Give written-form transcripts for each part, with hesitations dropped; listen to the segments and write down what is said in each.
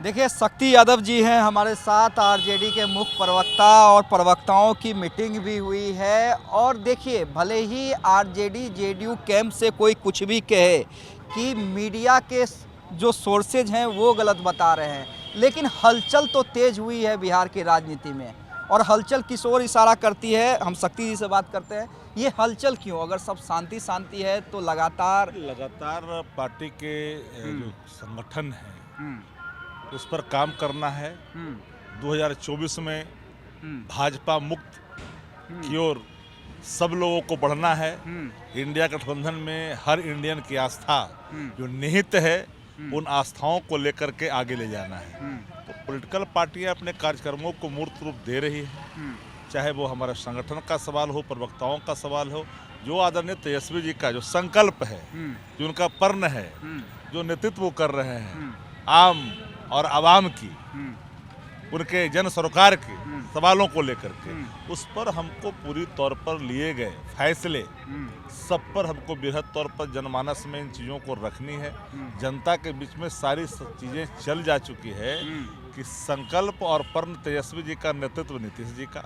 देखिए, शक्ति यादव जी हैं हमारे साथ, आरजेडी के मुख्य प्रवक्ता, और प्रवक्ताओं की मीटिंग भी हुई है। और देखिए, भले ही आरजेडी जेडीयू कैंप से कोई कुछ भी कहे कि मीडिया के जो सोर्सेज हैं वो गलत बता रहे हैं, लेकिन हलचल तो तेज हुई है बिहार की राजनीति में। और हलचल किस ओर इशारा करती है, हम शक्ति जी से बात करते हैं। ये हलचल क्यों? अगर सब शांति शांति है तो लगातार पार्टी के जो संगठन है उस पर काम करना है। 2024 में भाजपा मुक्त की ओर सब लोगों को बढ़ना है। इंडिया गठबंधन में हर इंडियन की आस्था जो निहित है उन आस्थाओं को लेकर के आगे ले जाना है। तो पॉलिटिकल पार्टियां अपने कार्यक्रमों को मूर्त रूप दे रही है, चाहे वो हमारे संगठन का सवाल हो, प्रवक्ताओं का सवाल हो, जो आदरणीय तेजस्वी जी का जो संकल्प है, जो उनका पर्ण है, जो नेतृत्व कर रहे हैं आम और आवाम की, उनके जन सरोकार के सवालों को लेकर के, उस पर हमको पूरी तौर पर लिए गए फैसले सब पर हमको बृहद तौर पर जनमानस में इन चीज़ों को रखनी है। जनता के बीच में सारी चीज़ें चल जा चुकी है कि संकल्प और पर्ण तेजस्वी जी का, नेतृत्व नीतीश जी का,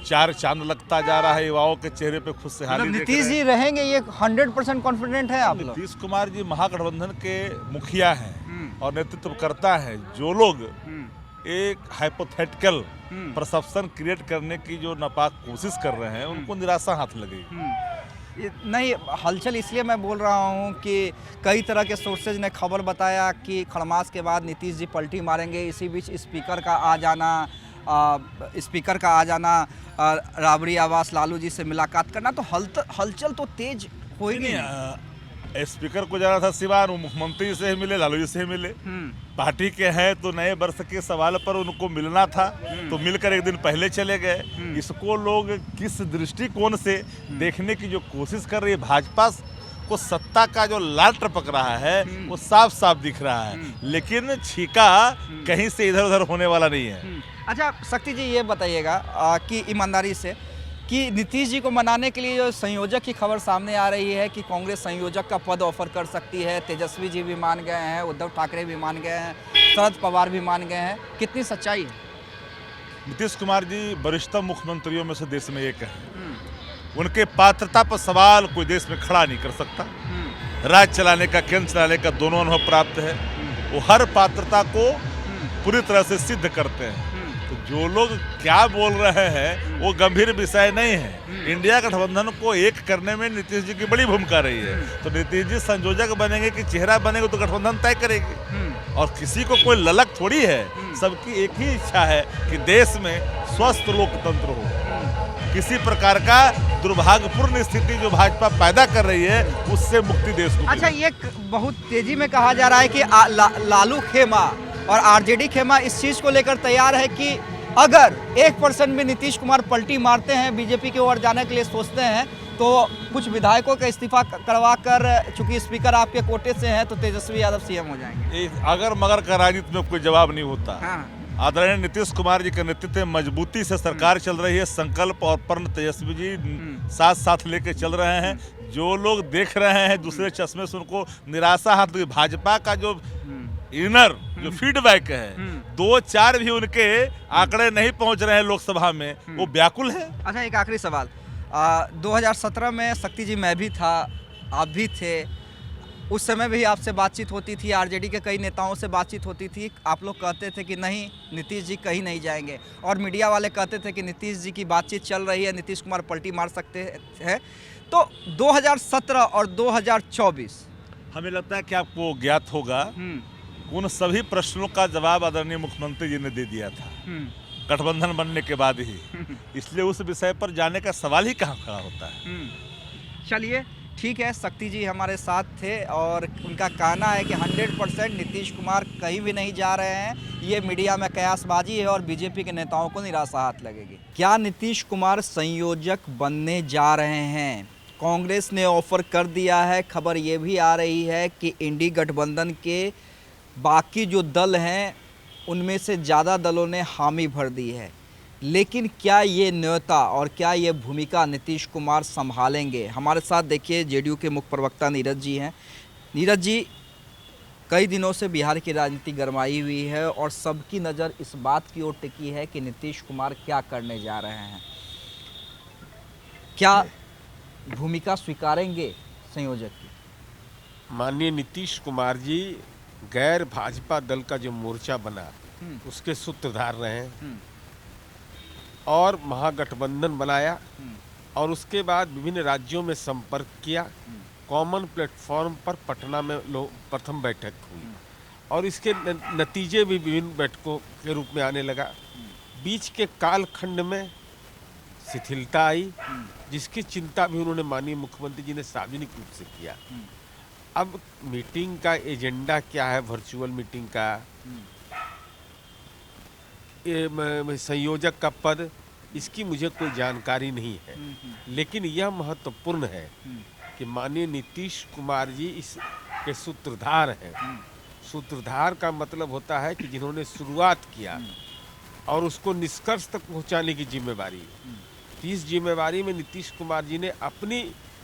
चार चांद लगता जा रहा है। युवाओं के चेहरे पे खुशहाली। नीतीश जी रहेंगे, ये 100% कॉन्फिडेंट है आप लोग? नीतीश कुमार जी महागठबंधन के मुखिया हैं और नेतृत्व करता है। जो लोग एक हाइपोथेटिकल परसेप्शन क्रिएट करने की जो नापाक कोशिश कर रहे हैं उनको निराशा हाथ लगेगी। नहीं, हलचल इसलिए मैं बोल रहा हूँ कि कई तरह के सोर्सेज ने खबर बताया कि खड़मास के बाद नीतीश जी पलटी मारेंगे। इसी बीच स्पीकर का आ जाना, राबड़ी आवास लालू जी से मुलाकात करना, तो हलचल तो तेज हो ही नहीं। स्पीकर को जाना था सिवान, मुख्यमंत्री से ही मिले, लालू जी से ही मिले। पार्टी के हैं तो नए वर्ष के सवाल पर उनको मिलना था, तो मिलकर एक दिन पहले चले गए। इसको लोग किस दृष्टिकोण से देखने की जो कोशिश कर रही है, भाजपा को सत्ता का जो लाल टपक रहा है वो साफ साफ दिख रहा है, लेकिन छीका कहीं से इधर उधर होने वाला नहीं है। अच्छा शक्ति जी, ये बताइएगा कि ईमानदारी से कि नीतीश जी को मनाने के लिए जो संयोजक की खबर सामने आ रही है कि कांग्रेस संयोजक का पद ऑफर कर सकती है, तेजस्वी जी भी मान गए हैं, उद्धव ठाकरे भी मान गए हैं, शरद पवार भी मान गए हैं, कितनी सच्चाई है? नीतीश कुमार जी वरिष्ठतम मुख्यमंत्रियों में से देश में एक है। उनके पात्रता पर सवाल कोई देश में खड़ा नहीं कर सकता। राज्य चलाने का, केंद्र चलाने का दोनों अनुभव प्राप्त है। वो हर पात्रता को पूरी तरह से सिद्ध करते हैं। तो जो लोग क्या बोल रहे हैं वो गंभीर विषय नहीं है। इंडिया गठबंधन को एक करने में नीतीश जी की बड़ी भूमिका रही है। तो नीतीश जी संयोजक बनेंगे कि चेहरा बनेंगे तो गठबंधन तय करेगी। और किसी को कोई ललक थोड़ी है, सबकी एक ही इच्छा है कि देश में स्वस्थ लोकतंत्र हो। किसी प्रकार का दुर्भाग्यपूर्ण स्थिति जो भाजपा पैदा कर रही है उससे मुक्ति देश को। अच्छा, ये बहुत तेजी में कहा जा रहा है कि लालू खेमा और आरजेडी खेमा इस चीज़ को लेकर तैयार है कि अगर 1% भी नीतीश कुमार पलटी मारते हैं, बीजेपी की ओर जाने के लिए सोचते हैं, तो कुछ विधायकों का इस्तीफा करवा कर, चूंकि स्पीकर आपके कोटे से हैं, तो तेजस्वी यादव सीएम हो जाएंगे। अगर मगर का राजनीति में कोई जवाब नहीं होता। हाँ। आदरणीय नीतीश कुमार जी के नेतृत्व में मजबूती से सरकार चल रही है। संकल्प और पर्ण तेजस्वी जी साथ साथ लेके चल रहे हैं। जो लोग देख रहे हैं दूसरे चश्मे से, उनको निराशा हाथ लगी। भाजपा का जो इनर जो फीडबैक है, 2-4 भी उनके आंकड़े नहीं पहुंच रहे हैं लोकसभा में, वो व्याकुल है। अच्छा, एक आखिरी सवाल। 2017 में शक्ति जी, मैं भी था, आप भी थे, उस समय भी आपसे बातचीत होती थी, आरजेडी के कई नेताओं से बातचीत होती थी। आप लोग कहते थे कि नहीं, नीतीश जी कहीं नहीं जाएंगे, और मीडिया वाले कहते थे कि नीतीश जी की बातचीत चल रही है, नीतीश कुमार पलटी मार सकते हैं। तो 2017 और 2024, हमें लगता है कि आपको ज्ञात होगा, उन सभी प्रश्नों का जवाब आदरणीय मुख्यमंत्री जी ने दे दिया था गठबंधन बनने के बाद ही। इसलिए उस विषय पर जाने का सवाल ही कहाँ खड़ा होता है। चलिए ठीक है, शक्ति जी हमारे साथ थे और उनका कहना है कि 100% नीतीश कुमार कहीं भी नहीं जा रहे हैं। ये मीडिया में कयासबाजी है और बीजेपी के नेताओं को निराशा हाथ लगेगी। क्या नीतीश कुमार संयोजक बनने जा रहे हैं? कांग्रेस ने ऑफर कर दिया है। खबर ये भी आ रही है कि इंडी गठबंधन के बाकी जो दल हैं उनमें से ज़्यादा दलों ने हामी भर दी है। लेकिन क्या ये न्योता और क्या ये भूमिका नीतीश कुमार संभालेंगे? हमारे साथ देखिए जेडीयू के मुख्य प्रवक्ता नीरज जी हैं। नीरज जी, कई दिनों से बिहार की राजनीति गरमाई हुई है और सबकी नज़र इस बात की ओर टिकी है कि नीतीश कुमार क्या करने जा रहे हैं, क्या भूमिका स्वीकारेंगे संयोजक की। माननीय नीतीश कुमार जी गैर भाजपा दल का जो मोर्चा बना उसके सूत्रधार रहे हैं और महागठबंधन बनाया और उसके बाद विभिन्न राज्यों में संपर्क किया। कॉमन प्लेटफॉर्म पर पटना में प्रथम बैठक हुई और इसके नतीजे भी विभिन्न बैठकों के रूप में आने लगा। बीच के कालखंड में शिथिलता आई, जिसकी चिंता भी उन्होंने माननीय मुख्यमंत्री जी ने सार्वजनिक रूप से किया। अब मीटिंग का एजेंडा क्या है, वर्चुअल मीटिंग का, संयोजक का पद, इसकी मुझे कोई जानकारी नहीं है, लेकिन यह महत्वपूर्ण है कि माननीय नीतीश कुमार जी इस के सूत्रधार हैं। सूत्रधार का मतलब होता है कि जिन्होंने शुरुआत किया और उसको निष्कर्ष तक पहुंचाने की जिम्मेवारी। इस जिम्मेवारी में नीतीश कुमार जी ने अपनी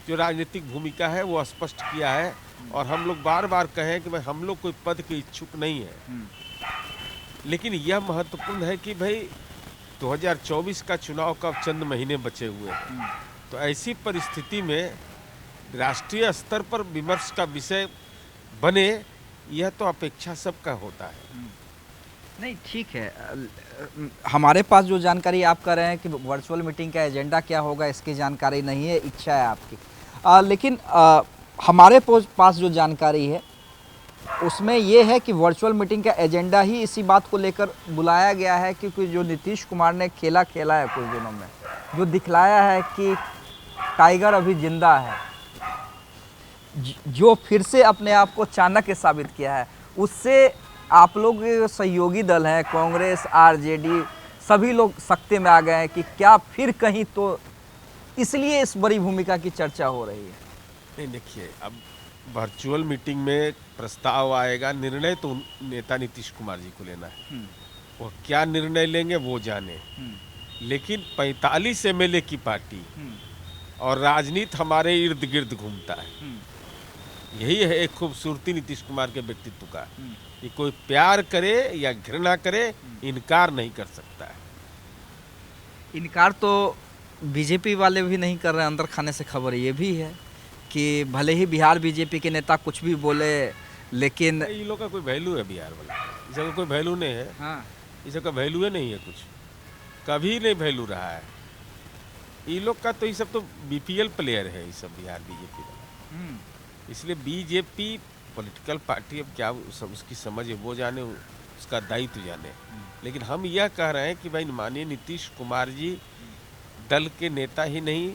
जो राजनीतिक भूमिका है वो स्पष्ट किया है और हम लोग बार बार कहें कि भाई हम लोग कोई पद के इच्छुक नहीं है, लेकिन यह महत्वपूर्ण है कि भाई 2024 का चुनाव का चंद महीने बचे हुए हैं, तो ऐसी परिस्थिति में राष्ट्रीय स्तर पर विमर्श का विषय बने, यह तो अपेक्षा सबका होता है। नहीं, ठीक है, हमारे पास जो जानकारी आप कर रहे हैं कि वर्चुअल मीटिंग का एजेंडा क्या होगा इसकी जानकारी नहीं है, इच्छा है आपकी, लेकिन हमारे पास जो जानकारी है उसमें यह है कि वर्चुअल मीटिंग का एजेंडा ही इसी बात को लेकर बुलाया गया है क्योंकि जो नीतीश कुमार ने खेला है कुछ दिनों में, जो दिखलाया है कि टाइगर अभी जिंदा है, जो फिर से अपने आप को चाणक्य साबित किया है, उससे आप लोग सहयोगी दल हैं, कांग्रेस, आरजेडी, सभी लोग सत्ते में आ गए हैं कि क्या फिर कहीं, तो इसलिए इस बड़ी भूमिका की चर्चा हो रही है। नहीं, देखिए, अब वर्चुअल मीटिंग में प्रस्ताव आएगा, निर्णय तो नेता नीतीश कुमार जी को लेना है, वो क्या निर्णय लेंगे वो जाने, लेकिन 45 एमएलए की पार्टी और राजनीति हमारे इर्द गिर्द घूमता है। यही है एक खूबसूरती नीतीश कुमार के व्यक्तित्व का कि कोई प्यार करे या घृणा करे, इनकार नहीं कर सकता है। इनकार तो बीजेपी वाले भी नहीं कर रहे हैं, अंदर खाने से खबर ये भी है कि भले ही बिहार बीजेपी के नेता कुछ भी बोले, लेकिन इन लोग का कोई वैल्यू है बिहार वाला, इसका कोई वैल्यू नहीं है। हाँ, इसका वैल्यू नहीं है, कुछ कभी नहीं वैल्यू रहा है। ये लोग का तो ये सब तो बीपीएल प्लेयर है, ये सब बिहार बीजेपी वाला। इसलिए बीजेपी पॉलिटिकल पार्टी, अब क्या सब उसकी समझ है वो जाने, उसका दायित्व जाने, लेकिन हम यह कह रहे हैं कि भाई माननीय नीतीश कुमार जी दल के नेता ही नहीं,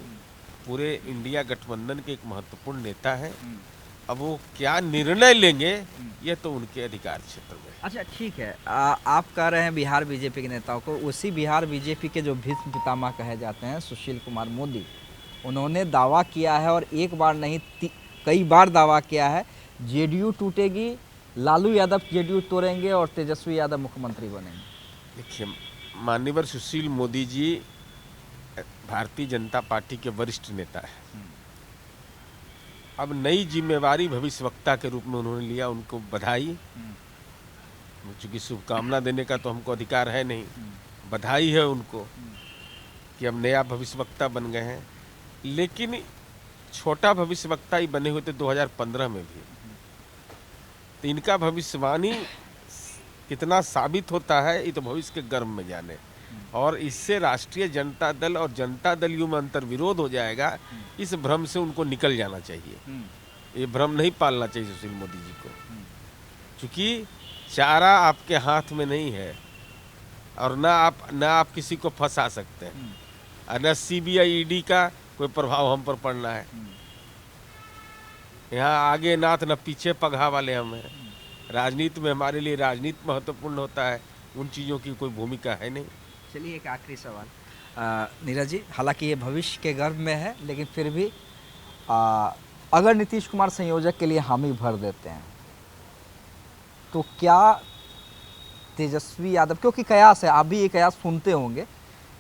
पूरे इंडिया गठबंधन के एक महत्वपूर्ण नेता है। अब वो क्या निर्णय लेंगे यह तो उनके अधिकार क्षेत्र में। अच्छा, ठीक है, आप कह रहे हैं बिहार बीजेपी के नेताओं को, उसी बिहार बीजेपी के जो भीष्म पितामह कहे जाते हैं सुशील कुमार मोदी, उन्होंने दावा किया है और एक बार नहीं कई बार दावा किया है, जेडीयू टूटेगी, लालू यादव जेडीयू तोड़ेंगे और तेजस्वी यादव मुख्यमंत्री बनेंगे। देखिए, माननीय सुशील मोदी जी भारतीय जनता पार्टी के वरिष्ठ नेता है। अब नई जिम्मेवारी भविष्यवक्ता के रूप में उन्होंने लिया, उनको बधाई। चूँकि शुभकामना देने का तो हमको अधिकार है नहीं, बधाई है उनको कि अब नया भविष्यवक्ता बन गए हैं। लेकिन छोटा भविष्यवक्ता ही बने हुए थे 2015 में भी, तो इनका भविष्यवाणी कितना साबित होता है ये तो भविष्य के गर्भ में जाने। और इससे राष्ट्रीय जनता दल और जनता दलियों में अंतर विरोध हो जाएगा, इस भ्रम से उनको निकल जाना चाहिए। ये भ्रम नहीं पालना चाहिए सुशील मोदी जी को, क्योंकि चारा आपके हाथ में नहीं है और ना आप किसी को फंसा सकते हैं, और न सीबीआई ईडी का कोई प्रभाव हम पर पड़ना है। यहाँ आगे नाथ न पीछे पगहा वाले हम हैं। राजनीति में हमारे लिए राजनीति महत्वपूर्ण होता है, उन चीज़ों की कोई भूमिका है नहीं। चलिए, एक आखिरी सवाल नीरज जी, हालांकि ये भविष्य के गर्भ में है, लेकिन फिर भी अगर नीतीश कुमार संयोजक के लिए हामी भर देते हैं तो क्या तेजस्वी यादव, क्योंकि कयास है, आप भी ये कयास सुनते होंगे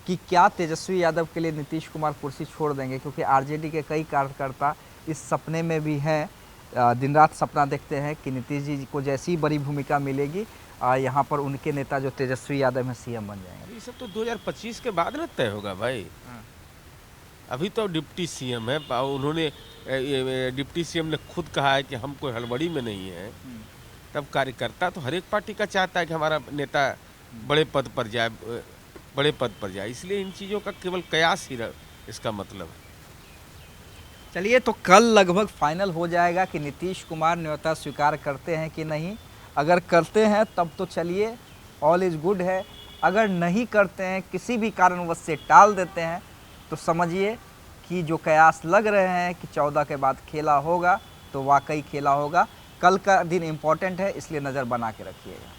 कि क्या तेजस्वी यादव के लिए नीतीश कुमार कुर्सी छोड़ देंगे, क्योंकि आरजेडी के कई कार्यकर्ता इस सपने में भी हैं दिन रात सपना देखते हैं कि नीतीश जी को जैसी बड़ी भूमिका मिलेगी यहाँ पर उनके नेता जो तेजस्वी यादव हैं सीएम बन जाएंगे। ये सब तो 2025 के बाद ना तय होगा भाई। अभी तो डिप्टी सीएम है, उन्होंने डिप्टी सीएम ने खुद कहा है कि हम कोई हड़बड़ी में नहीं है। तब कार्यकर्ता तो हर एक पार्टी का चाहता है कि हमारा नेता बड़े पद पर जाए, इसलिए इन चीज़ों का केवल कयास ही इसका मतलब है। चलिए, तो कल लगभग फाइनल हो जाएगा कि नीतीश कुमार न्योता स्वीकार करते हैं कि नहीं। अगर करते हैं तब तो चलिए ऑल इज़ गुड है, अगर नहीं करते हैं, किसी भी कारणवश से टाल देते हैं, तो समझिए कि जो कयास लग रहे हैं कि 14 के बाद खेला होगा तो वाकई खेला होगा। कल का दिन इम्पोर्टेंट है, इसलिए नज़र बना के रखिएगा।